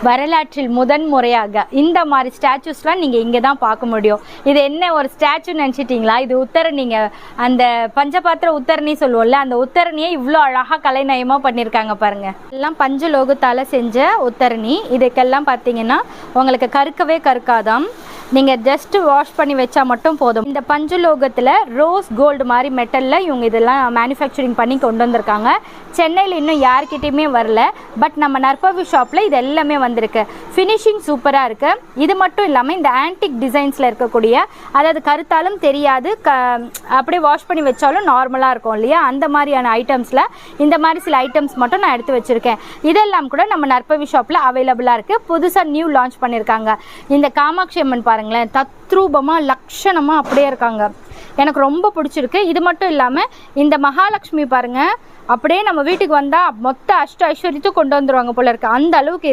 வரலாற்றில் முதன்முறையாக இந்த மாதிரி ஸ்டாச்சுஸ்லாம் நீங்கள் இங்கே தான் பார்க்க முடியும். இது என்ன ஒரு ஸ்டாச்சுன்னு நினச்சிட்டிங்களா? இது உத்தரணிங்க. அந்த பஞ்சபாத்திர உத்தரணி சொல்லுவோம்ல, அந்த உத்தரணியை இவ்வளோ அழகாக கலைநயமாக பண்ணியிருக்காங்க பாருங்கள். எல்லாம் பஞ்சலோகத்தால் செஞ்ச உத்தரணி. இதுக்கெல்லாம் பார்த்தீங்கன்னா உங்களுக்கு கருக்கவே கருக்காதாம். நீங்கள் ஜஸ்ட்டு வாஷ் பண்ணி வச்சா மட்டும் போதும். இந்த பஞ்சலோகத்தில் ரோஸ் கோல்டு மாதிரி மெட்டலில் இவங்க இதெல்லாம் மேனுஃபேக்சரிங் பண்ணி கொண்டு வந்திருக்காங்க. சென்னையில் இன்னும் யார்கிட்டையுமே வரல, பட் நம்ம நற்பவி ஷாப்பில் இது எல்லாமே வந்திருக்கு. ஃபினிஷிங் சூப்பராக இருக்குது. இது மட்டும் இல்லாமல் இந்த ஆன்டிக் டிசைன்ஸில் இருக்கக்கூடிய, அதாவது கருத்தாலும் தெரியாது, அப்படியே வாஷ் பண்ணி வச்சாலும் நார்மலாக இருக்கும் இல்லையா, அந்த மாதிரியான ஐட்டம்ஸில் இந்த மாதிரி சில ஐட்டம்ஸ் மட்டும் நான் எடுத்து வச்சுருக்கேன். இதெல்லாம் கூட நம்ம நற்பவி ஷாப்பில் அவைலபிளாக இருக்குது. புதுசாக நியூ லான்ச் பண்ணியிருக்காங்க. இந்த காமாட்சி அம்மன் பாருங்களேன், தத்ரூபமாக லக்ஷணமாக அப்படியே இருக்காங்க. எனக்கு ரொம்ப பிடிச்சிருக்கு. இது மட்டும் இல்லாமல் இந்த மகாலட்சுமி பாருங்கள், அப்படியே நம்ம வீட்டுக்கு வந்தால் மொத்த ஐஸ்வர்யத்தையும் கொண்டு வந்துடுவாங்க போல இருக்கு, அந்த அளவுக்கு